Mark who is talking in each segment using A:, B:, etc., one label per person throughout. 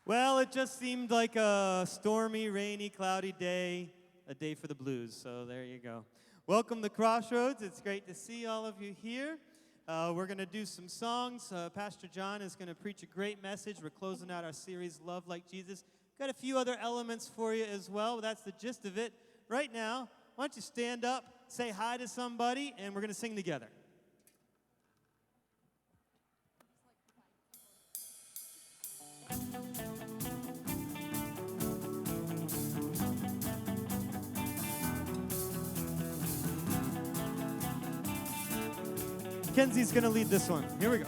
A: Well, it just seemed like a stormy, rainy, cloudy day, a day for the blues. So there you go. Welcome to Crossroads. It's great to see all of you here. We're going to do some songs. Pastor John is going to preach a great message. We're closing out our series, Love Like Jesus. Got a few other elements for you as well. That's the gist of it. Right now, why don't you stand up, say hi to somebody, and we're going to sing together. Kenzie's going to lead this one. Here we go.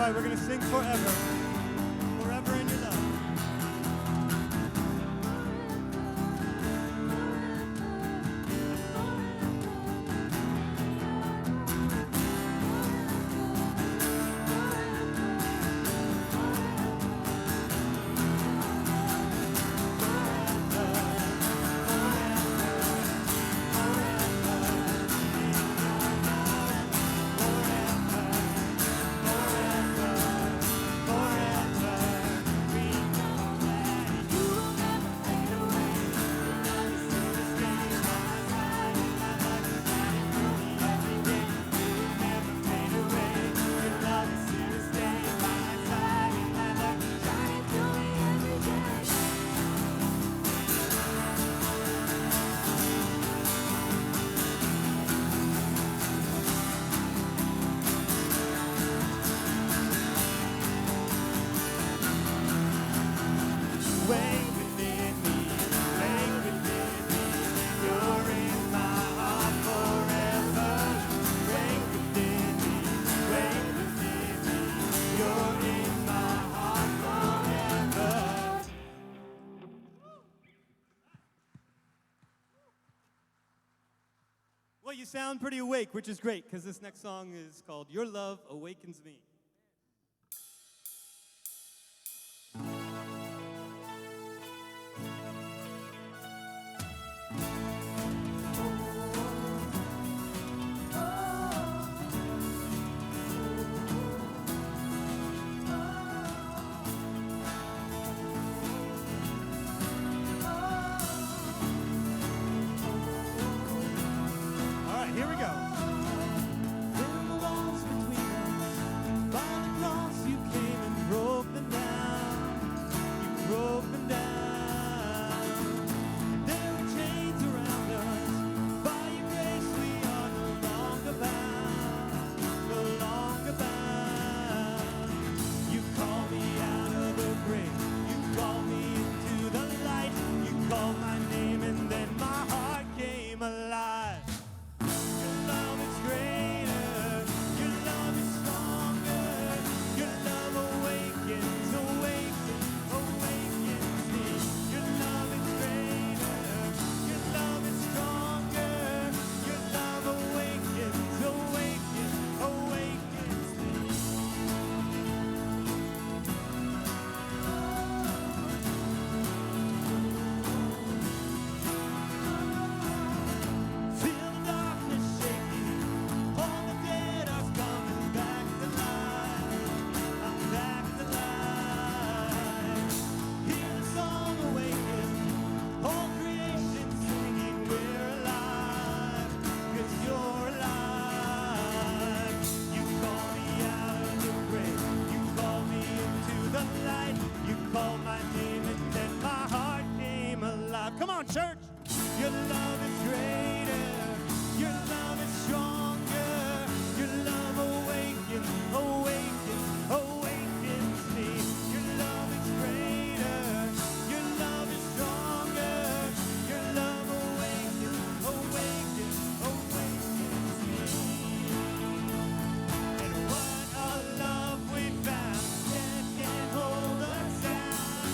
A: We're going to sing forever. Forever in your love. Well, you sound pretty awake, which is great, because this next song is called Your Love Awakens Me. on, church. Your love is greater. Your love is stronger. Your love awakens, awakens, awakens me. Your love is greater. Your love is stronger. Your love awakens, awakens, awakens me. And what a love we found that can't hold us down.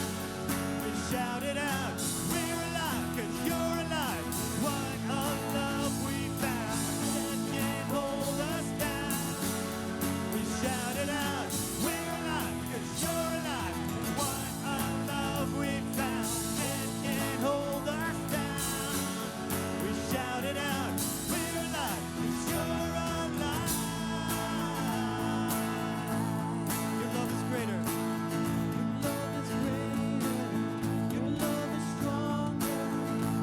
A: We shout it out, we're alive 'cause you're alive. What a love we found that can't hold us down. We shout it out, we're alive 'cause you're alive. What a love we found that can't hold us down. We shout it out, we're alive 'cause you're alive. Your love is greater. Your love is greater. Your love is stronger.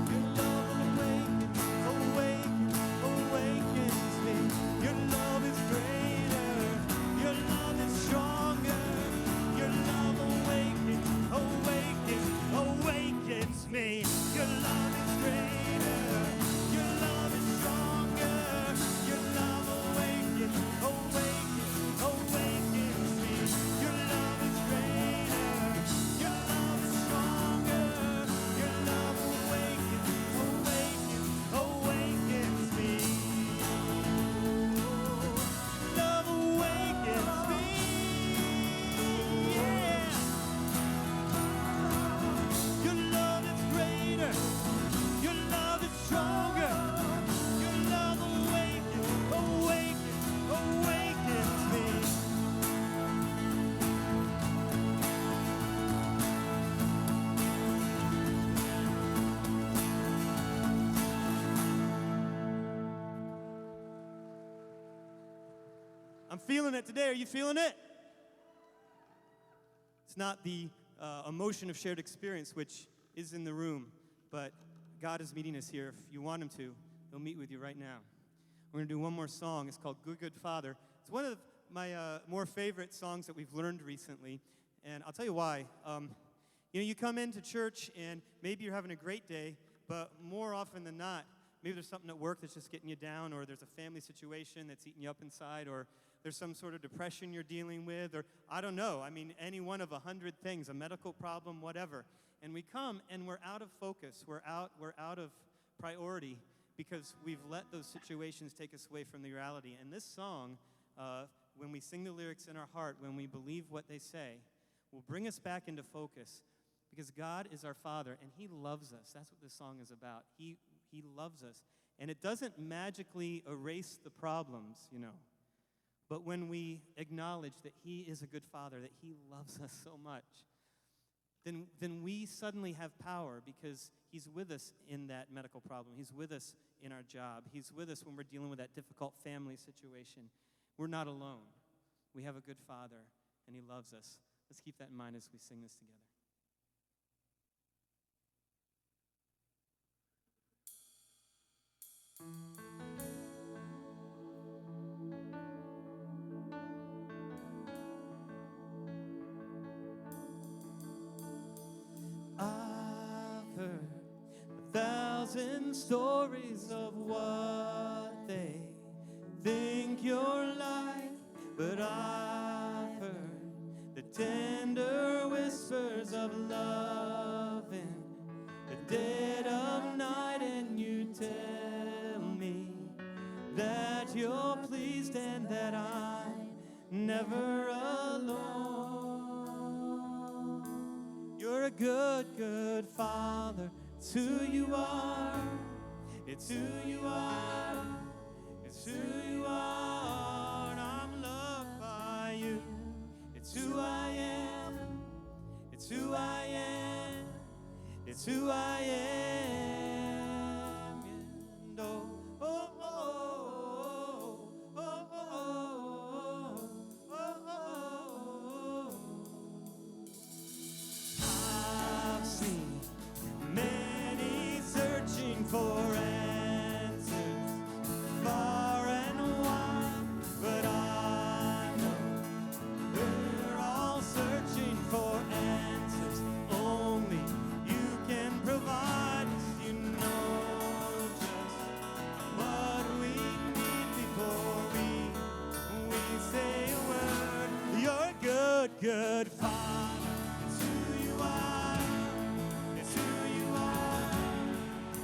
A: Your love awakens, awakens, awakens me. Your love is greater. Your love is stronger. Your love awakens, awakens, awakens me. Your love is greater. Your love is stronger. Your love awakens, awakens, awakens me. Your love is greater. Your love is stronger. Your love awakens, awakens, awakens me. Love awakens me. Yeah. Your love is greater. Your love is stronger. Your love awakens, awakens, awakens me. I'm feeling it today. Are you feeling it? It's not the emotion of shared experience, which is in the room, but God is meeting us here. If you want Him to, He'll meet with you right now. We're going to do one more song. It's called Good, Good Father. It's one of my more favorite songs that we've learned recently, and I'll tell you why. You come into church, and maybe you're having a great day, but more often than not, maybe there's something at work that's just getting you down, or there's a family situation that's eating you up inside, or there's some sort of depression you're dealing with, or I don't know. I mean, any one of 100 things, a medical problem, whatever. And we come, and we're out of focus. We're out of priority because we've let those situations take us away from the reality. And this song, when we sing the lyrics in our heart, when we believe what they say, will bring us back into focus because God is our Father, and He loves us. That's what this song is about. He loves us. And it doesn't magically erase the problems, But when we acknowledge that He is a good Father, that He loves us so much, then we suddenly have power because He's with us in that medical problem. He's with us in our job. He's with us when we're dealing with that difficult family situation. We're not alone. We have a good Father, and He loves us. Let's keep that in mind as we sing this together. I've heard 1,000 stories of what they think you're like, but I've heard the tender whispers of love in the dead of night, and you tell me that you're pleased and that I'm never alone. You're a good, good Father. It's who you are. It's who you are. It's who you are. And I'm loved by you. It's who I am. It's who I am. It's who I am. And oh, oh, oh, oh, oh, oh, oh, oh, oh. I've seen many searching for answers far and wide, but I know we're all searching for answers only you can provide. good Father. It's who you are. It's who you are.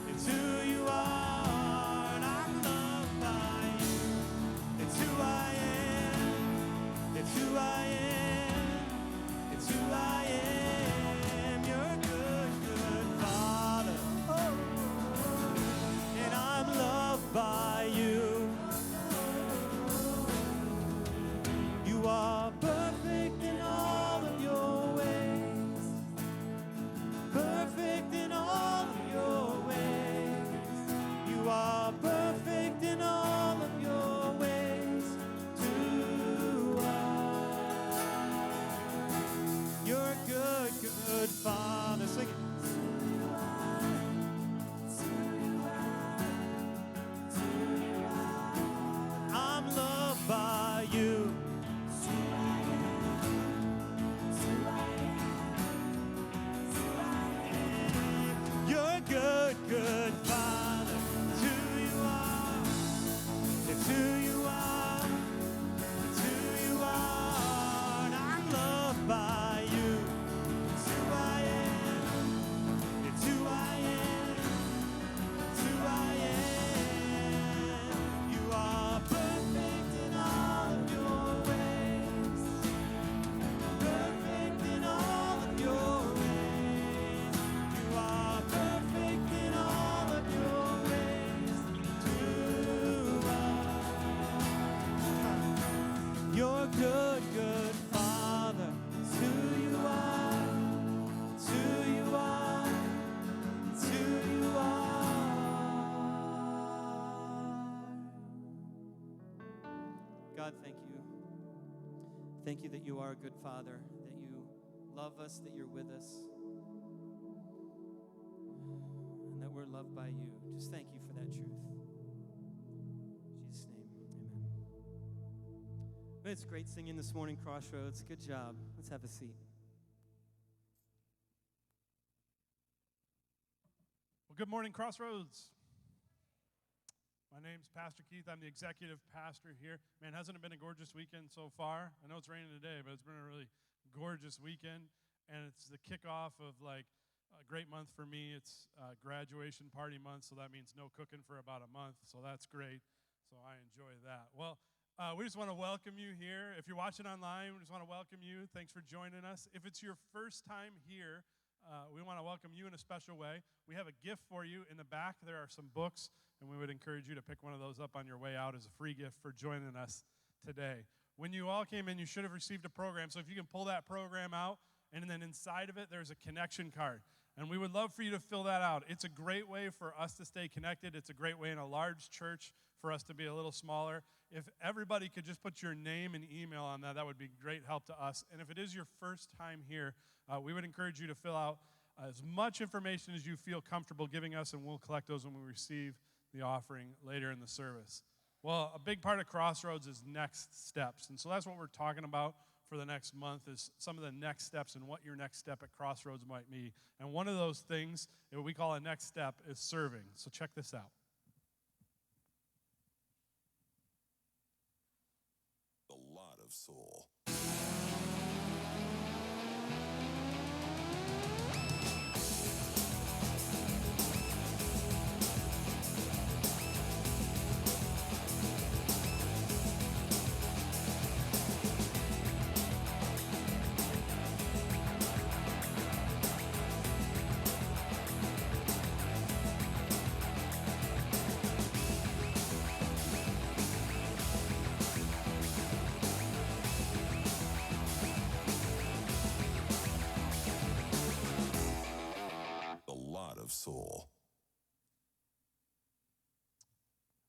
A: It's who you are. And I'm loved by you. It's who I am. It's who I am. It's who I am. You're a good, good Father. Oh. And I'm loved by you. You are perfect in all of your ways. Perfect in all of your ways. You are perfect in all of your ways to us. You're a good, good Father. Sing it. I'm loved by you. You're a good, good Father. It's who you are. It's who you are. It's who you are. And I'm loved by you. It's who I am. It's who I am. It's who I am. You are perfect in all of your ways. Perfect in all of your ways. You are perfect in all of your ways to us. You're good, good Father. It's who you are. It's who you are. It's who you are. God, thank you. Thank you that you are a good Father, that you love us, that you're with us, and that we're loved by you. Just thank you for that truth. In Jesus' name, amen. Well, it's great singing this morning, Crossroads. Good job. Let's have a seat.
B: Well, good morning, Crossroads. My name's Pastor Keith. I'm the executive pastor here. Man, hasn't it been a gorgeous weekend so far? I know it's raining today, but it's been a really gorgeous weekend, and it's the kickoff of like a great month for me. It's graduation party month, so that means no cooking for about a month, so that's great. So I enjoy that. Well, we just want to welcome you here. If you're watching online, we just want to welcome you. Thanks for joining us. If it's your first time here, we want to welcome you in a special way. We have a gift for you. In the back, there are some books, and we would encourage you to pick one of those up on your way out as a free gift for joining us today. When you all came in, you should have received a program. So if you can pull that program out, and then inside of it, there's a connection card. And we would love for you to fill that out. It's a great way for us to stay connected. It's a great way in a large church for us to be a little smaller. If everybody could just put your name and email on that, that would be great help to us. And if it is your first time here, we would encourage you to fill out as much information as you feel comfortable giving us, and we'll collect those when we receive the offering later in the service. Well, a big part of Crossroads is next steps. And so that's what we're talking about for the next month, is some of the next steps and what your next step at Crossroads might be. And one of those things that we call a next step is serving. So check this out.
C: A lot of soul. Of soul.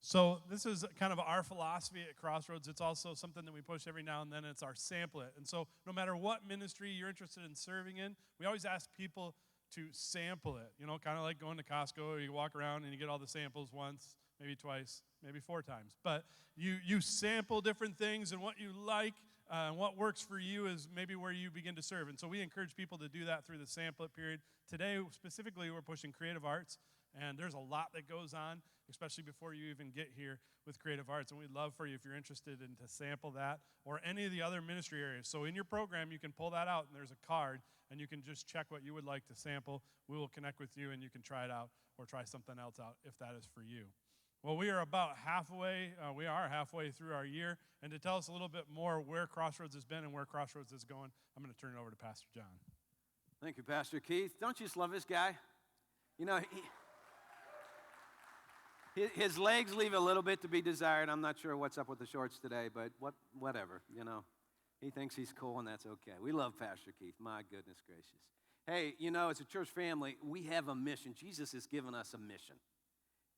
B: So this is kind of our philosophy at Crossroads. It's also something that we push every now and then. It's our sample it. And so no matter what ministry you're interested in serving in, we always ask people to sample it. You know, kind of like going to Costco. You walk around and you get all the samples once, maybe twice, maybe 4 times. But you sample different things, and what you like and what works for you is maybe where you begin to serve. And so we encourage people to do that through the sample it period. Today, specifically, we're pushing creative arts. And there's a lot that goes on, especially before you even get here with Creative Arts. And we'd love for you, if you're interested in to sample that or any of the other ministry areas. So in your program, you can pull that out, and there's a card, and you can just check what you would like to sample. We will connect with you, and you can try it out or try something else out if that is for you. Well, we are halfway through our year. And to tell us a little bit more where Crossroads has been and where Crossroads is going, I'm going to turn it over to Pastor John.
D: Thank you, Pastor Keith. Don't you just love this guy? You know, his legs leave a little bit to be desired. I'm not sure what's up with the shorts today, but whatever, you know. He thinks he's cool, and that's okay. We love Pastor Keith. My goodness gracious. Hey, you know, as a church family, we have a mission. Jesus has given us a mission.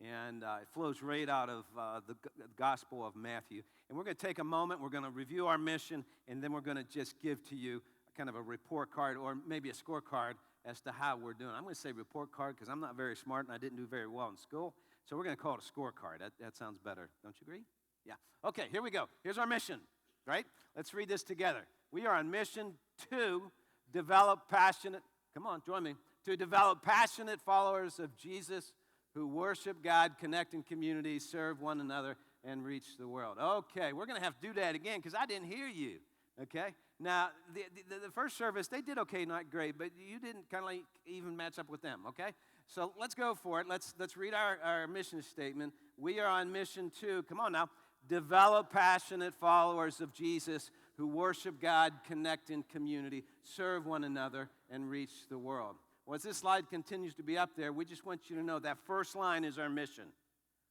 D: And it flows right out of the Gospel of Matthew. And we're going to take a moment. We're going to review our mission, and then we're going to just give to you kind of a report card or maybe a scorecard as to how we're doing. I'm going to say report card because I'm not very smart and I didn't do very well in school. So we're going to call it a scorecard. That sounds better. Don't you agree? Yeah. Okay, here we go. Here's our mission, right? Let's read this together. We are on mission to develop passionate, come on, join me, to develop passionate followers of Jesus who worship God, connect in communities, serve one another, and reach the world. Okay, we're going to have to do that again because I didn't hear you, okay? Now, the first service, they did okay, not great, but you didn't kind of like even match up with them, okay? So let's go for it. Let's read our mission statement. We are on mission to, come on now, develop passionate followers of Jesus who worship God, connect in community, serve one another, and reach the world. Well, as this slide continues to be up there, we just want you to know that first line is our mission.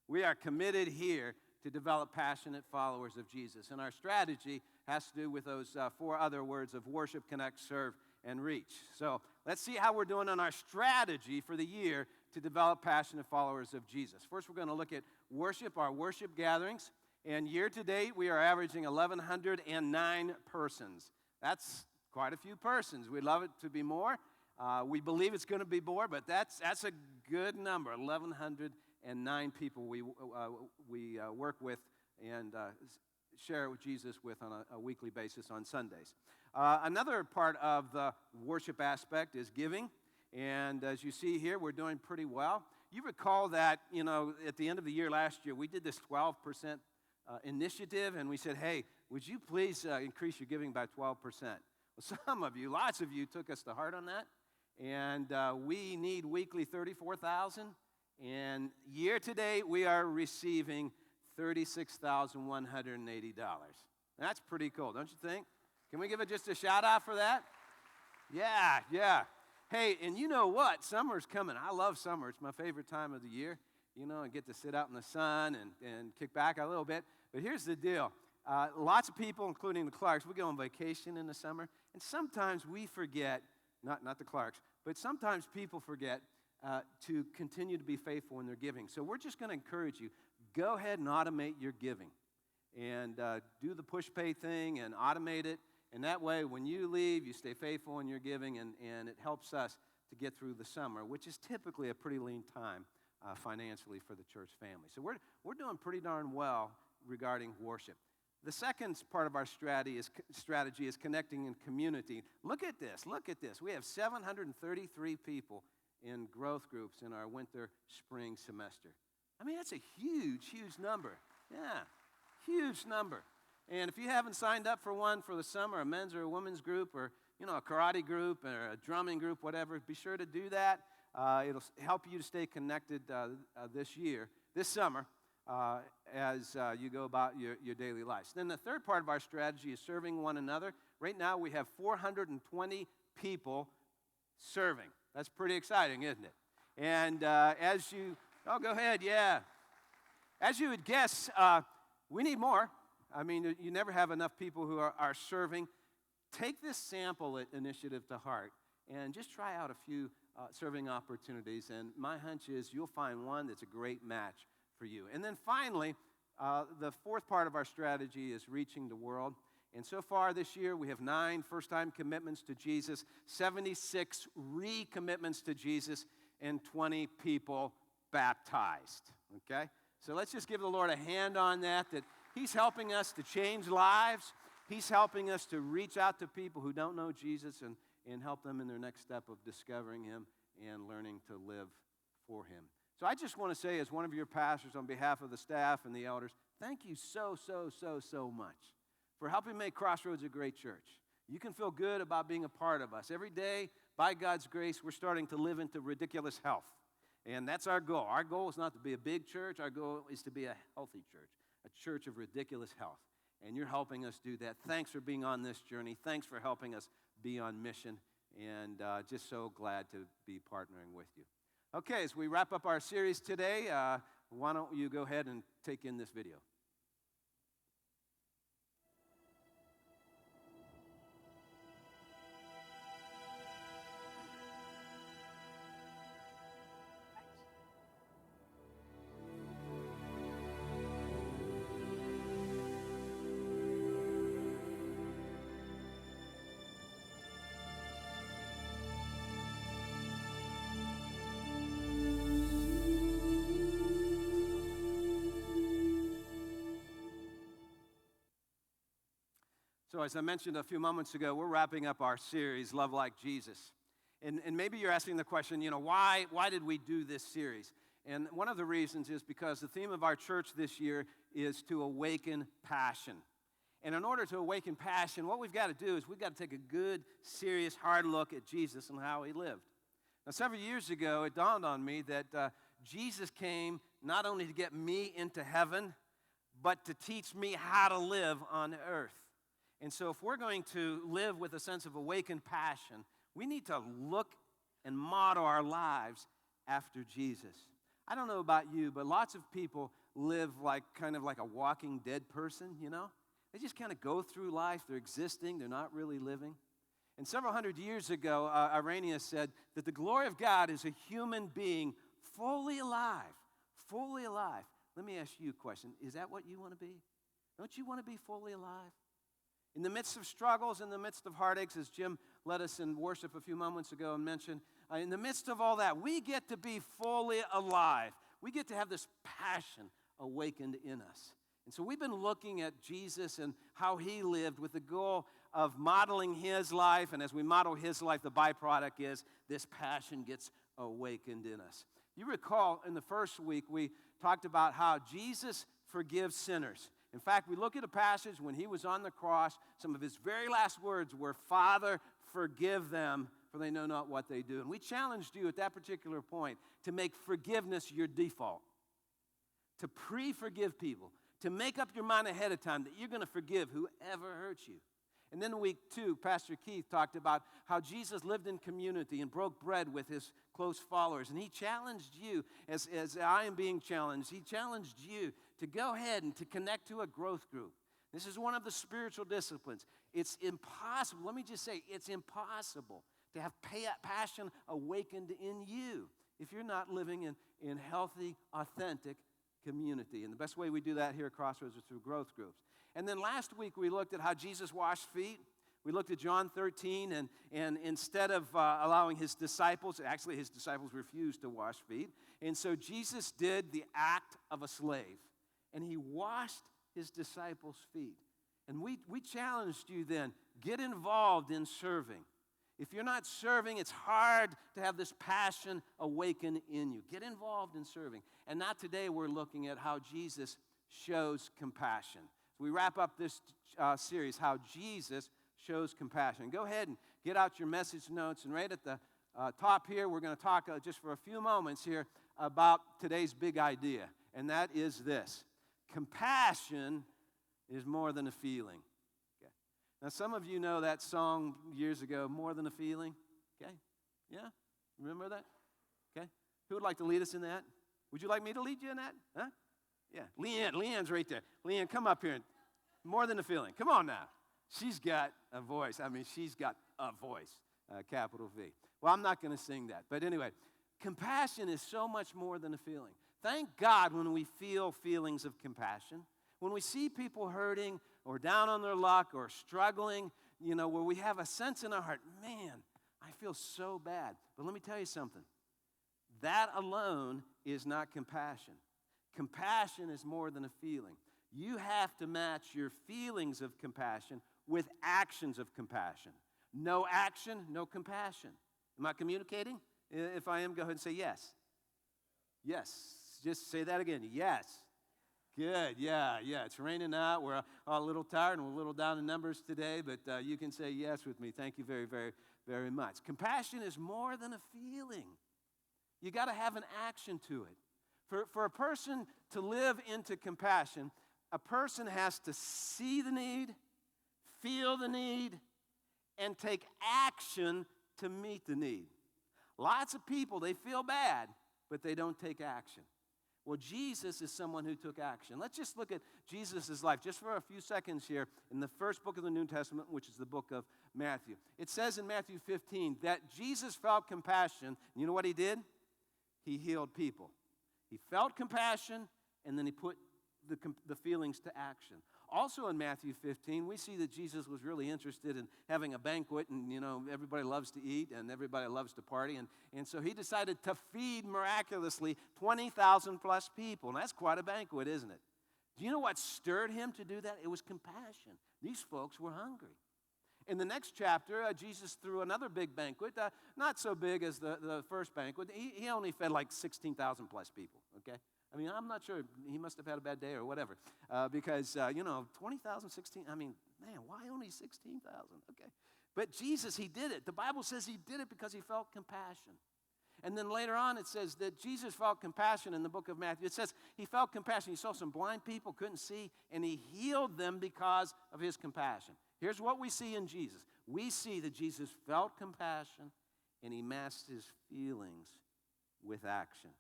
D: We are committed here to develop passionate followers of Jesus. And our strategy has to do with those four other words of worship, connect, serve, and reach. So let's see how we're doing on our strategy for the year to develop passionate followers of Jesus. First, we're going to look at worship, our worship gatherings. And year to date, we are averaging 1,109 persons. That's quite a few persons. We'd love it to be more. We believe it's going to be more, but that's a good number, 1,109 people we work with and share with Jesus with on a weekly basis on Sundays. Another part of the worship aspect is giving, and as you see here, we're doing pretty well. You recall that, you know, at the end of the year last year, we did this 12% initiative, and we said, hey, would you please increase your giving by 12%? Well, some of you, lots of you took us to heart on that, and we need weekly $34,000, and year to date, we are receiving $36,180. That's pretty cool, don't you think? Can we give it just a shout out for that? Yeah. Hey, and you know what? Summer's coming. I love summer. It's my favorite time of the year. You know, I get to sit out in the sun and kick back a little bit. But here's the deal. Lots of people, including the Clarks, we go on vacation in the summer, and sometimes we forget, not the Clarks, but sometimes people forget to continue to be faithful in their giving. So we're just going to encourage you, go ahead and automate your giving. And do the push pay thing and automate it. And that way, when you leave, you stay faithful in your giving, and it helps us to get through the summer, which is typically a pretty lean time financially for the church family. So we're doing pretty darn well regarding worship. The second part of our strategy is connecting in community. Look at this. We have 733 people in growth groups in our winter-spring semester. I mean, that's a huge number. Yeah, huge number. And if you haven't signed up for one for the summer, a men's or a women's group, or a karate group or a drumming group, whatever, be sure to do that. It'll help you to stay connected this summer, as you go about your daily lives. Then the third part of our strategy is serving one another. Right now we have 420 people serving. That's pretty exciting, isn't it? And go ahead, yeah. As you would guess, we need more. I mean, you never have enough people who are serving. Take this sample initiative to heart and just try out a few serving opportunities. And my hunch is you'll find one that's a great match for you. And then finally, the fourth part of our strategy is reaching the world. And so far this year, we have 9 first-time commitments to Jesus, 76 recommitments to Jesus, and 20 people baptized. Okay? So let's just give the Lord a hand on that He's helping us to change lives. He's helping us to reach out to people who don't know Jesus and help them in their next step of discovering Him and learning to live for Him. So I just want to say, as one of your pastors, on behalf of the staff and the elders, thank you so much for helping make Crossroads a great church. You can feel good about being a part of us. Every day, by God's grace, we're starting to live into ridiculous health. And that's our goal. Our goal is not to be a big church. Our goal is to be a healthy church, a church of ridiculous health. And you're helping us do that. Thanks for being on this journey. Thanks for helping us be on mission. And just so glad to be partnering with you. Okay, as we wrap up our series today, why don't you go ahead and take in this video. So as I mentioned a few moments ago, we're wrapping up our series, Love Like Jesus. And maybe you're asking the question, why did we do this series? And one of the reasons is because the theme of our church this year is to awaken passion. And in order to awaken passion, what we've got to do is we've got to take a good, serious, hard look at Jesus and how he lived. Now, several years ago, it dawned on me that Jesus came not only to get me into heaven, but to teach me how to live on earth. And so if we're going to live with a sense of awakened passion, we need to look and model our lives after Jesus. I don't know about you, but lots of people live kind of like a walking dead person, They just kind of go through life. They're existing. They're not really living. And several hundred years ago, Irenaeus said that the glory of God is a human being fully alive. Fully alive. Let me ask you a question. Is that what you want to be? Don't you want to be fully alive? In the midst of struggles, in the midst of heartaches, as Jim led us in worship a few moments ago and mentioned, in the midst of all that, we get to be fully alive. We get to have this passion awakened in us. And so we've been looking at Jesus and how he lived with the goal of modeling his life. And as we model his life, the byproduct is this passion gets awakened in us. You recall in the first week, we talked about how Jesus forgives sinners. In fact, we look at a passage when he was on the cross. Some of his very last words were, Father, forgive them, for they know not what they do. And we challenged you at that particular point to make forgiveness your default, to pre-forgive people, to make up your mind ahead of time that you're going to forgive whoever hurts you. And then in week 2, Pastor Keith talked about how Jesus lived in community and broke bread with his close followers. And he challenged you, as I am being challenged, he challenged you to go ahead and to connect to a growth group. This is one of the spiritual disciplines. It's impossible, let me just say, it's impossible to have passion awakened in you if you're not living in healthy, authentic community. And the best way we do that here at Crossroads is through growth groups. And then last week we looked at how Jesus washed feet. We looked at John 13, and instead of allowing his disciples, actually his disciples refused to wash feet. And so Jesus did the act of a slave, and he washed his disciples' feet. And we challenged you then, get involved in serving. If you're not serving, it's hard to have this passion awaken in you. Get involved in serving. And not today we're looking at how Jesus shows compassion. So we wrap up this series, how Jesus shows compassion. Go ahead and get out your message notes. And right at the top here, we're going to talk just for a few moments here about today's big idea. And that is this. Compassion is more than a feeling. Okay. Now, some of you know that song years ago, More Than a Feeling. Okay? Yeah? Remember that? Okay? Who would like to lead us in that? Would you like me to lead you in that? Huh? Yeah. Leanne's right there. Leanne, come up here. More Than a Feeling. Come on now. She's got a voice. I mean, she's got a voice, capital V. Well, I'm not going to sing that. But anyway, compassion is so much more than a feeling. Thank God when we feel feelings of compassion. When we see people hurting or down on their luck or struggling, where we have a sense in our heart, man, I feel so bad. But let me tell you something. That alone is not compassion. Compassion is more than a feeling. You have to match your feelings of compassion with actions of compassion. No action, no compassion. Am I communicating? If I am, go ahead and say yes. Yes. Just say that again. Yes. Good. Yeah. It's raining out. We're all a little tired and we're a little down in numbers today, but you can say yes with me. Thank you very, very, very much. Compassion is more than a feeling. You got to have an action to it. For a person to live into compassion, a person has to see the need, feel the need, and take action to meet the need. Lots of people, they feel bad, but they don't take action. Well, Jesus is someone who took action. Let's just look at Jesus' life just for a few seconds here in the first book of the New Testament, which is the book of Matthew. It says in Matthew 15 that Jesus felt compassion. You know what he did? He healed people. He felt compassion, and then he put the feelings to action. Also in Matthew 15, we see that Jesus was really interested in having a banquet, and, everybody loves to eat, and everybody loves to party, and so he decided to feed miraculously 20,000 plus people, and that's quite a banquet, isn't it? Do you know what stirred him to do that? It was compassion. These folks were hungry. In the next chapter, Jesus threw another big banquet, not so big as the first banquet. He only fed like 16,000 plus people, okay? I mean, I'm not sure. He must have had a bad day or whatever. Because, 20,000, 16, man, why only 16,000? Okay. But Jesus, he did it. The Bible says he did it because he felt compassion. And then later on, it says that Jesus felt compassion in the book of Matthew. It says he felt compassion. He saw some blind people, couldn't see, and he healed them because of his compassion. Here's what we see in Jesus. We see that Jesus felt compassion, and he matched his feelings with action.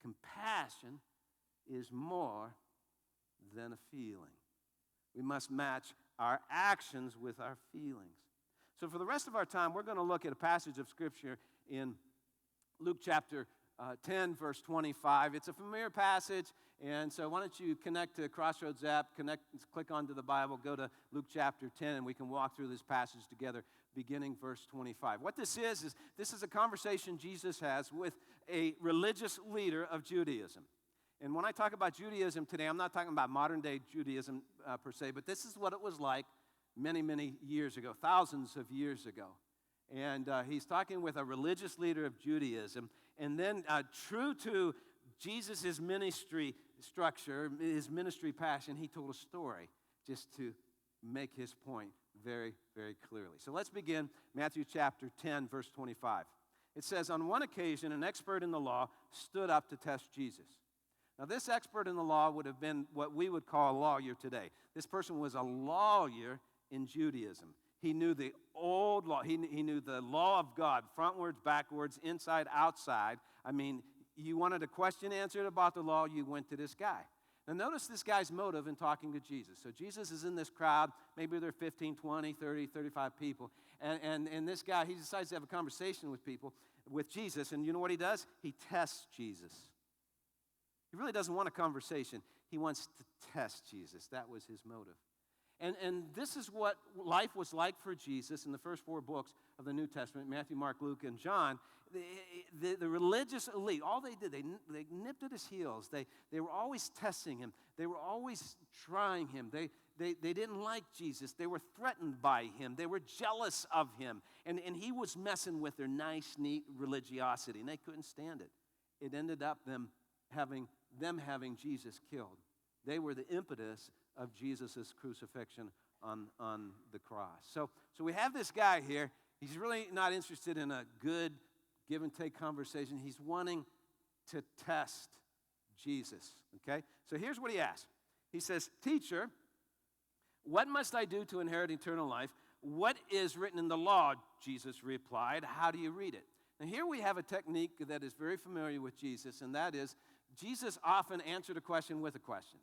D: Compassion is more than a feeling. We must match our actions with our feelings. So for the rest of our time, we're going to look at a passage of Scripture in Luke chapter 10, verse 25. It's a familiar passage, and so why don't you connect to Crossroads app, click onto the Bible, go to Luke chapter 10, and we can walk through this passage together, beginning verse 25. What this is a conversation Jesus has with a religious leader of Judaism. And when I talk about Judaism today, I'm not talking about modern-day Judaism per se, but this is what it was like many, many years ago, thousands of years ago. And he's talking with a religious leader of Judaism. And then true to Jesus' ministry structure, his ministry passion, he told a story just to make his point very, very clearly. So let's begin Matthew chapter 10, verse 25. It says, on one occasion, an expert in the law stood up to test Jesus. Now, this expert in the law would have been what we would call a lawyer today. This person was a lawyer in Judaism. He knew the old law. He knew the law of God, frontwards, backwards, inside, outside. I mean, you wanted a question answered about the law, you went to this guy. Now, notice this guy's motive in talking to Jesus. So Jesus is in this crowd. Maybe there are 15, 20, 30, 35 people. And this guy, he decides to have a conversation with Jesus. And you know what he does? He tests Jesus. He really doesn't want a conversation. He wants to test Jesus. That was his motive. And this is what life was like for Jesus in the first four books of the New Testament, Matthew, Mark, Luke, and John. The religious elite, all they did, they nipped at his heels. They were always testing him. They were always trying him. They didn't like Jesus. They were threatened by him. They were jealous of him. And he was messing with their nice, neat religiosity, and they couldn't stand it. It ended up them having Jesus killed. They were the impetus of Jesus' crucifixion on the cross. So we have this guy here. He's really not interested in a good give and take conversation. He's wanting to test Jesus, okay? So here's what he asks. He says, "Teacher, what must I do to inherit eternal life? What is written in the law?" Jesus replied, "How do you read it?" Now here we have a technique that is very familiar with Jesus, and that is Jesus often answered a question with a question.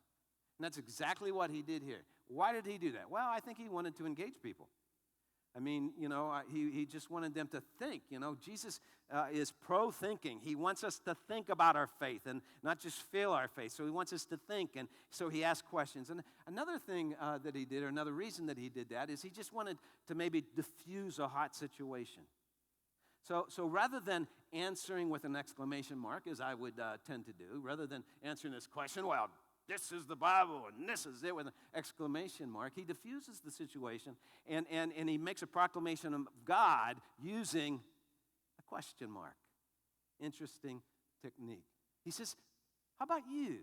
D: And that's exactly what he did here. Why did he do that? Well, I think he wanted to engage people. I mean, he just wanted them to think. Jesus is pro-thinking. He wants us to think about our faith and not just feel our faith. So he wants us to think, and so he asked questions. And another thing that he did, or another reason that he did that, is he just wanted to maybe diffuse a hot situation. So rather than answering with an exclamation mark, as I would tend to do, rather than answering this question, well, this is the Bible, and this is it, with an exclamation mark, he diffuses the situation, and he makes a proclamation of God using a question mark. Interesting technique. He says, how about you?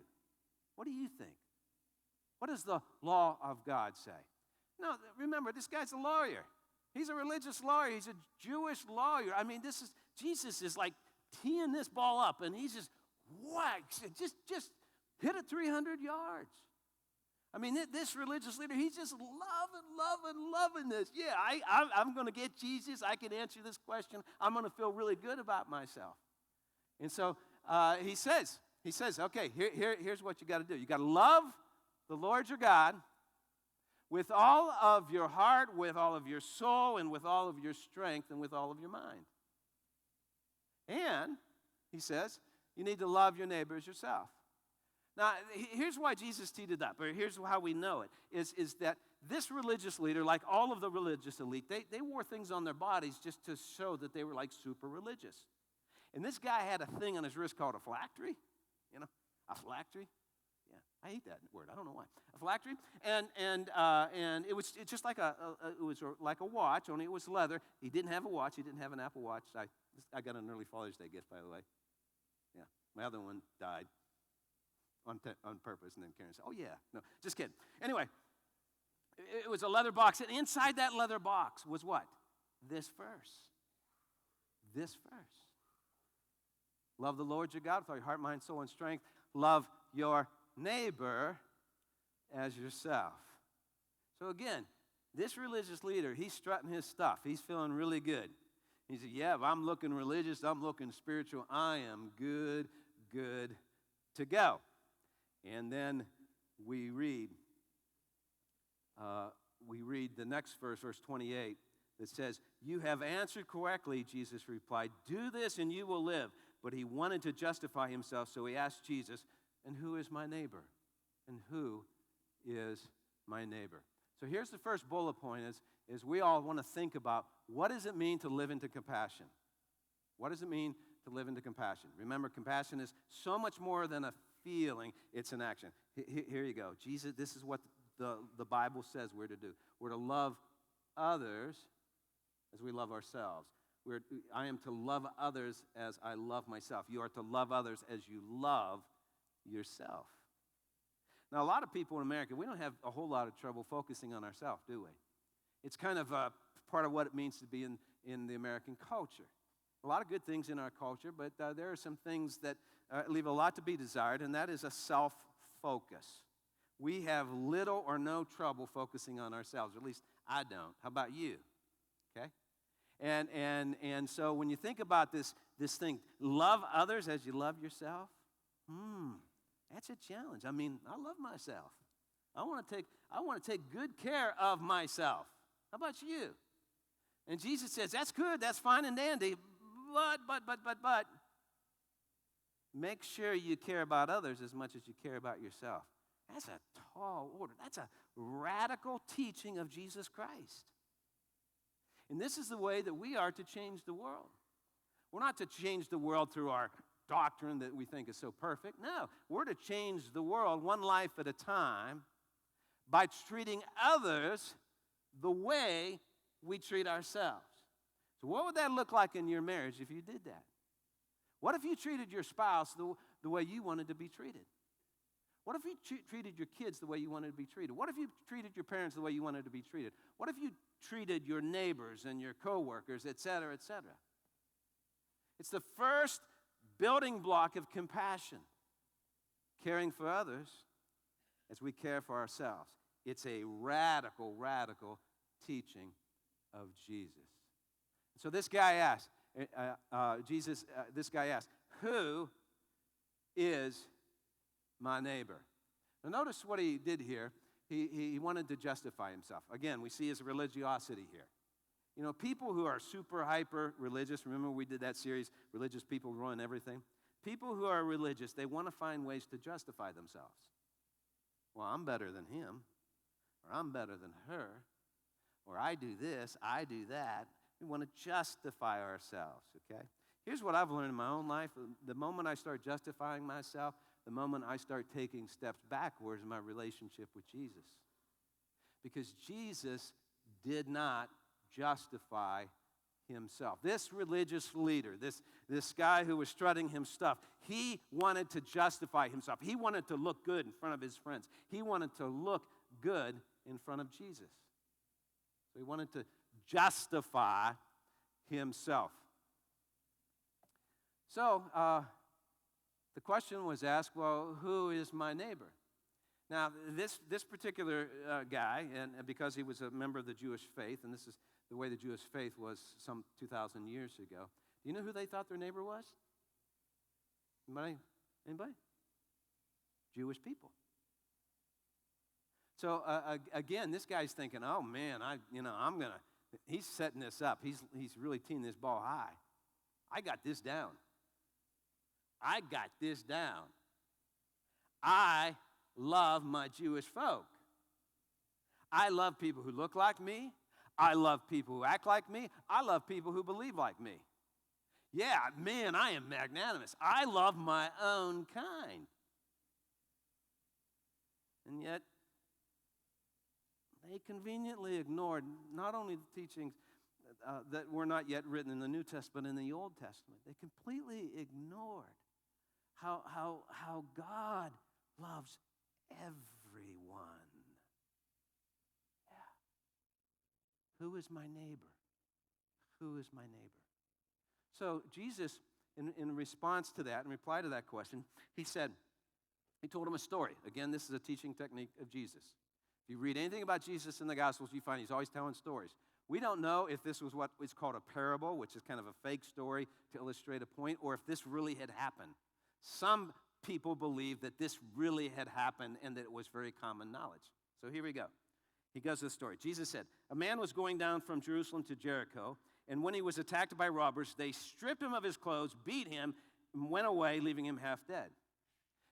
D: What do you think? What does the law of God say? No, remember, this guy's a lawyer. He's a religious lawyer. He's a Jewish lawyer. I mean, Jesus is like teeing this ball up, and he's just whack, just hit it 300 yards. I mean, this religious leader, he's just loving this. Yeah, I'm going to get Jesus. I can answer this question. I'm going to feel really good about myself. And so he says, okay, here's what you got to do. You got to love the Lord your God with all of your heart, with all of your soul, and with all of your strength, and with all of your mind. And, he says, you need to love your neighbor as yourself. Now, here's why Jesus teed it up, or here's how we know it, is that this religious leader, like all of the religious elite, they wore things on their bodies just to show that they were like super religious. And this guy had a thing on his wrist called a phylactery. You know, a phylactery. Yeah, I hate that word. I don't know why. A phylactery, and it was just like like a watch, only it was leather. He didn't have a watch. He didn't have an Apple Watch. I got an early Father's Day gift, by the way. Yeah, my other one died on purpose, and then Karen said, "Oh yeah, no, just kidding." Anyway, it was a leather box, and inside that leather box was what? This verse. This verse. Love the Lord your God with all your heart, mind, soul, and strength. Love your neighbor as yourself. So again, this religious leader, he's strutting his stuff. He's feeling really good. He said, yeah, if I'm looking religious, I'm looking spiritual, I am good to go. And then we read the next verse, verse 28, that says, you have answered correctly, Jesus replied. Do this and you will live. But he wanted to justify himself, so he asked Jesus, and who is my neighbor? And who is my neighbor? So here's the first bullet point is we all want to think about what does it mean to live into compassion? What does it mean to live into compassion? Remember, compassion is so much more than a feeling, it's an action. Here you go. Jesus, this is what the Bible says we're to do. We're to love others as we love ourselves. I am to love others as I love myself. You are to love others as you love yourself. Now, a lot of people in America, we don't have a whole lot of trouble focusing on ourselves, do we? It's kind of a part of what it means to be in the American culture. A lot of good things in our culture, but there are some things that leave a lot to be desired, and that is a self-focus. We have little or no trouble focusing on ourselves, or at least I don't. How about you? Okay? And so when you think about this thing, love others as you love yourself, that's a challenge. I mean, I love myself. I want to take good care of myself. How about you? And Jesus says, that's good, that's fine and dandy, but make sure you care about others as much as you care about yourself. That's a tall order. That's a radical teaching of Jesus Christ. And this is the way that we are to change the world. We're not to change the world through our doctrine that we think is so perfect. No, we're to change the world one life at a time by treating others the way we treat ourselves. So what would that look like in your marriage if you did that? What if you treated your spouse the way you wanted to be treated? What if you treated your kids the way you wanted to be treated? What if you treated your parents the way you wanted to be treated? What if you treated your neighbors and your coworkers, et cetera, et cetera? It's the first building block of compassion, caring for others as we care for ourselves. It's a radical teaching of Jesus. So this guy asked, who is my neighbor? Now notice what he did here. He wanted to justify himself. Again, we see his religiosity here. You know, people who are super hyper religious, remember we did that series, Religious People Ruin Everything? People who are religious, they want to find ways to justify themselves. Well, I'm better than him, or I'm better than her, or I do this, I do that. We want to justify ourselves, okay? Here's what I've learned in my own life. The moment I start justifying myself, the moment I start taking steps backwards in my relationship with Jesus. Because Jesus did not justify himself. This religious leader, this guy who was strutting his stuff, he wanted to justify himself. He wanted to look good in front of his friends. He wanted to look good in front of Jesus. So he wanted to justify himself. So the question was asked, well, who is my neighbor? Now, this particular guy, and because he was a member of the Jewish faith, and this is the way the Jewish faith was some 2,000 years ago, do you know who they thought their neighbor was? Anybody? Jewish people. So again, this guy's thinking, oh man, he's setting this up. He's really teeing this ball high. I got this down. I love my Jewish folk. I love people who look like me. I love people who act like me. I love people who believe like me. Yeah, man, I am magnanimous. I love my own kind. And yet, they conveniently ignored not only the teachings that were not yet written in the New Testament, but in the Old Testament. They completely ignored how God loves everyone. Yeah. Who is my neighbor? Who is my neighbor? So Jesus, in response to that, in reply to that question, he told him a story. Again, this is a teaching technique of Jesus. If you read anything about Jesus in the Gospels, you find he's always telling stories. We don't know if this was what is called a parable, which is kind of a fake story to illustrate a point, or if this really had happened. Some people believe that this really had happened and that it was very common knowledge. So here we go. He goes to the story. Jesus said, a man was going down from Jerusalem to Jericho, and when he was attacked by robbers, they stripped him of his clothes, beat him, and went away, leaving him half dead.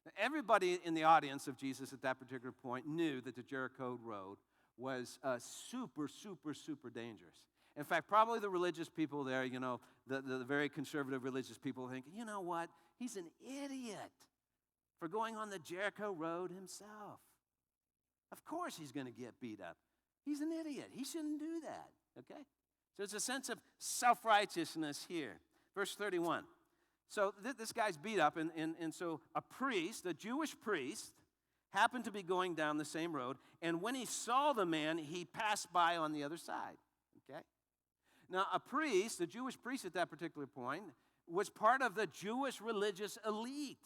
D: Now, everybody in the audience of Jesus at that particular point knew that the Jericho road was super, super, super dangerous. In fact, probably the religious people there, the very conservative religious people think, you know what? He's an idiot for going on the Jericho road himself. Of course he's going to get beat up. He's an idiot. He shouldn't do that, okay? So it's a sense of self-righteousness here. Verse 31. So this guy's beat up, and so a priest, a Jewish priest, happened to be going down the same road, and when he saw the man, he passed by on the other side, okay? Now, a Jewish priest at that particular point, was part of the Jewish religious elite.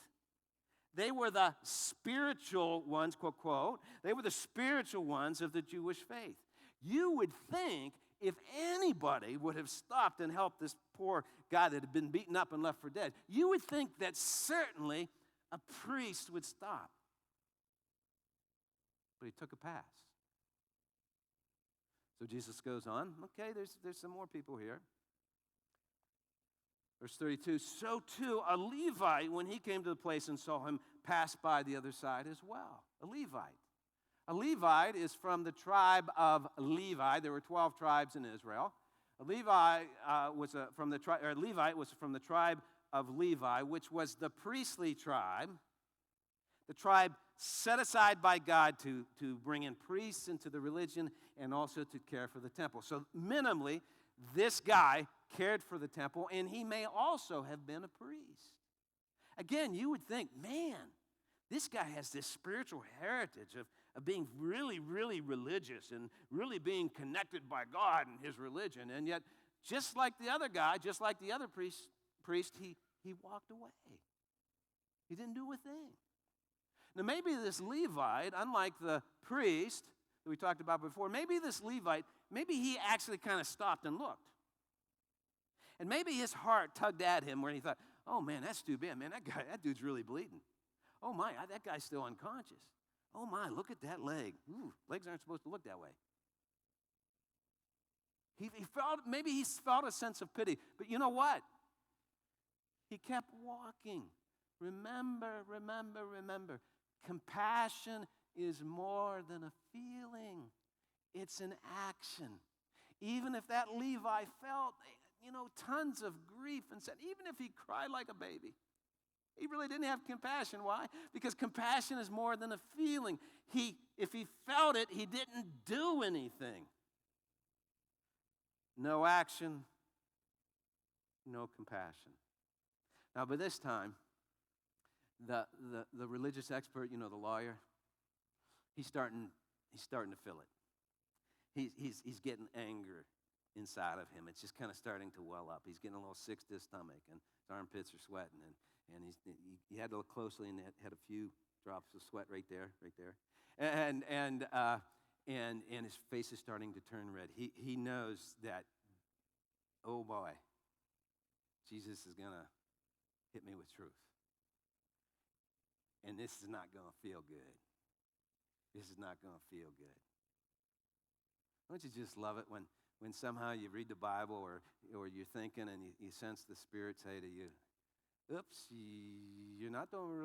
D: They were the spiritual ones, quote, quote. They were the spiritual ones of the Jewish faith. You would think if anybody would have stopped and helped this poor guy that had been beaten up and left for dead, you would think that certainly a priest would stop. But he took a pass. So Jesus goes on. Okay, there's some more people here. Verse 32, so too a Levite, when he came to the place and saw him, passed by the other side as well. A Levite. A Levite is from the tribe of Levi. There were 12 tribes in Israel. Levite was from the tribe of Levi, which was the priestly tribe, the tribe set aside by God to bring in priests into the religion and also to care for the temple. So minimally, this guy cared for the temple, and he may also have been a priest. Again, you would think, man, this guy has this spiritual heritage of being really, really religious and really being connected by God and his religion. And yet, just like the other guy, just like the other priest, he walked away. He didn't do a thing. Now, maybe this Levite, unlike the priest that we talked about before, maybe this Levite, maybe he actually kind of stopped and looked. And maybe his heart tugged at him where he thought, oh, man, that's too bad. Man, that dude's really bleeding. Oh, my, that guy's still unconscious. Oh, my, look at that leg. Ooh, legs aren't supposed to look that way. Maybe he felt a sense of pity. But you know what? He kept walking. Remember. Compassion is more than a feeling. It's an action. Even if that Levi felt, tons of grief and said, even if he cried like a baby, he really didn't have compassion. Why? Because compassion is more than a feeling. If he felt it, he didn't do anything. No action, no compassion. Now, by this time, the religious expert, you know, the lawyer, he's starting to feel it. He's getting anger inside of him. It's just kind of starting to well up. He's getting a little sick to his stomach, and his armpits are sweating, and he had to look closely, and it had a few drops of sweat right there, and his face is starting to turn red. He knows that, oh boy, Jesus is gonna hit me with truth, and this is not gonna feel good. This is not gonna feel good. Don't you just love it when somehow you read the Bible or you're thinking and you sense the Spirit say to you, oops, you're not doing really